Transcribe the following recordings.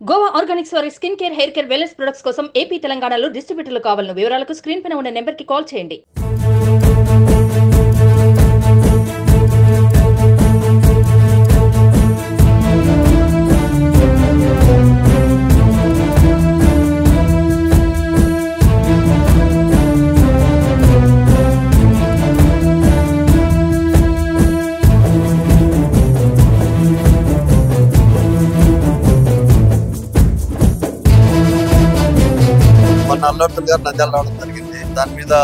Goa Organics వారి skin care, hair care, wellness products కోసం AP, తెలంగాణలో డిస్ట్రిబ్యూటర్లు కావాలను వివరాలకు స్క్రీన్ పైన ఉన్న నెంబర్కి కాల్ చేయండి. అల్లర్జున్ గారు నంద్యాల రావడం జరిగింది. దాని మీద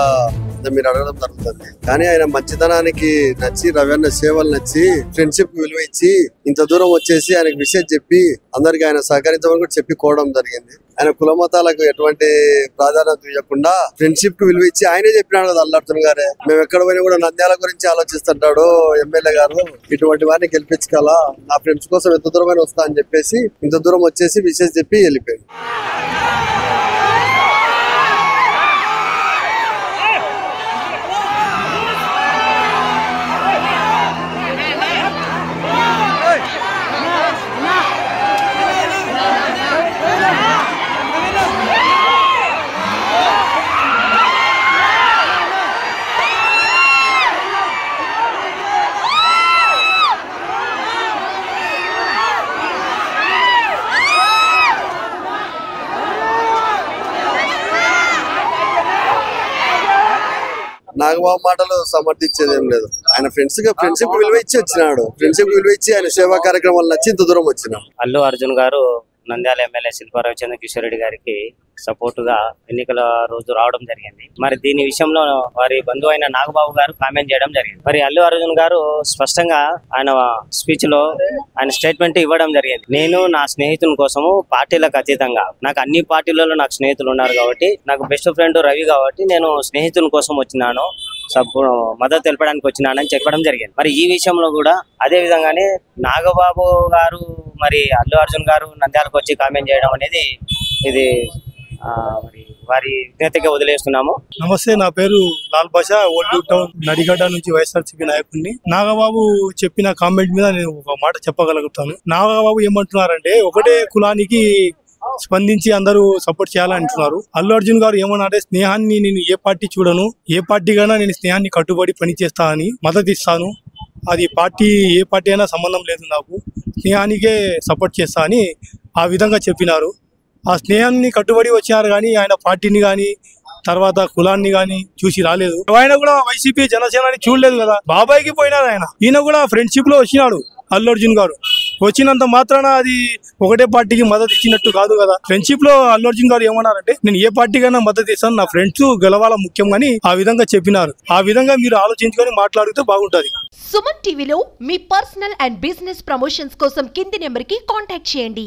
మీరు అడగడం జరుగుతుంది. కానీ ఆయన మంచితనానికి నచ్చి, రవణ సేవలు నచ్చి, ఫ్రెండ్షిప్ విలువ ఇచ్చి ఇంత దూరం వచ్చేసి ఆయనకు విషయం చెప్పి అందరికి ఆయన సహకరించమని కూడా చెప్పుకోవడం జరిగింది. ఆయన కుల మతాలకు ఎటువంటి ప్రాధాన్యత ఇవ్వకుండా ఫ్రెండ్షిప్ కి విలువ ఇచ్చి ఆయనే చెప్పినాడు కదా అల్లర్జున్ గారే. మేము ఎక్కడ పోయినా కూడా నంద్యాల గురించి ఆలోచిస్తుంటాడు ఎమ్మెల్యే గారు, ఇటువంటి వారిని గెలిపించుకోవాలా, నా ఫ్రెండ్స్ కోసం ఎంత దూరమైన వస్తా అని చెప్పేసి ఇంత దూరం వచ్చేసి విషయం చెప్పి వెళ్ళిపోయాడు. నాగబాబు మాటలు సమర్థించేది ఏం లేదు. ఆయన ఫ్రెండ్షిప్ విలువ ఇచ్చి వచ్చినాడు. ఫ్రెండ్షిప్ విలువ ఇచ్చి ఆయన సేవా కార్యక్రమాలు నచ్చి ఇంత దూరం వచ్చినాడు. అల్లు అర్జున్ గారు నంద్యాల ఎమ్మెల్యే శిల్పారావు చంద్రకిషోర్ రెడ్డి గారికి సపోర్ట్ గా ఎన్నికల రోజు రావడం జరిగింది. మరి దీని విషయంలో వారి బంధువు అయిన నాగబాబు గారు కామెంట్ చేయడం జరిగింది. మరి అల్లు అర్జున్ గారు స్పష్టంగా ఆయన స్పీచ్ లో ఆయన స్టేట్మెంట్ ఇవ్వడం జరిగింది. నేను నా స్నేహితుని కోసము పార్టీలకు అతీతంగా, నాకు అన్ని పార్టీలలో నాకు స్నేహితులు ఉన్నారు కాబట్టి, నాకు బెస్ట్ ఫ్రెండ్ రవి కాబట్టి నేను స్నేహితుని కోసం వచ్చినాను, మద్దతు తెలపడానికి వచ్చినానని చెప్పడం జరిగింది. మరి ఈ విషయంలో కూడా అదే విధంగానే నాగబాబు గారు మరి అల్లు అర్జున్ గారు నంద్యాలకు వచ్చి కామెంట్ చేయడం అనేది ఇది మరి వారి విజ్ఞతగా వదిలేస్తున్నాము. నమస్తే, నా పేరు లాల్ బాషా, ఓల్డ్ టౌన్ నడిగడ్డ నుంచి వైఎస్ఆర్సీపీ నాయకుడిని. నాగబాబు చెప్పిన కామెంట్ మీద నేను ఒక మాట చెప్పగలుగుతాను. నాగబాబు ఏమంటున్నారంటే, ఒకటే కులానికి స్పందించి అందరూ సపోర్ట్ చేయాలంటున్నారు. అల్లు అర్జున్ గారు ఏమన్నారంటే, స్నేహాన్ని నేను ఏ పార్టీ చూడను, ఏ పార్టీ కన్నా నేను స్నేహాన్ని కట్టుబడి పనిచేస్తా అని మద్దతు ఇస్తాను. అది ఏ పార్టీ అయినా సంబంధం లేదు, నాకు స్నేహానికే సపోర్ట్ చేస్తా అని ఆ విధంగా చెప్పినారు. ఆ స్నేహాన్ని కట్టుబడి వచ్చారు కానీ ఆయన పార్టీని కానీ తర్వాత కులాన్ని కానీ చూసి రాలేదు. ఆయన కూడా వైసీపీ జనసేనని చూడలేదు కదా, బాబాయ్కి పోయినారు ఆయన. ఈయన కూడా ఫ్రెండ్షిప్ లో వచ్చినాడు అల్లు అర్జున్ గారు. వచ్చినంత మాత్రాన అది ఒకటే పార్టీకి మద్దతు ఇచ్చినట్టు కాదు కదా. ఫ్రెండ్షిప్ లో అల్లు అర్జున్ గారు ఏమన్నారంటే, నేను ఏ పార్టీకైనా మద్దతు ఇస్తాను, నా ఫ్రెండ్స్ గెలవాల ముఖ్యం అని ఆ విధంగా చెప్పినారు. ఆ విధంగా మీరు ఆలోచించుకొని మాట్లాడితే బాగుంటది. సుమన్ టీవీలో మీ పర్సనల్ అండ్ బిజినెస్ ప్రమోషన్స్ కోసం కింది నెంబర్ కి కాంటాక్ట్ చేయండి.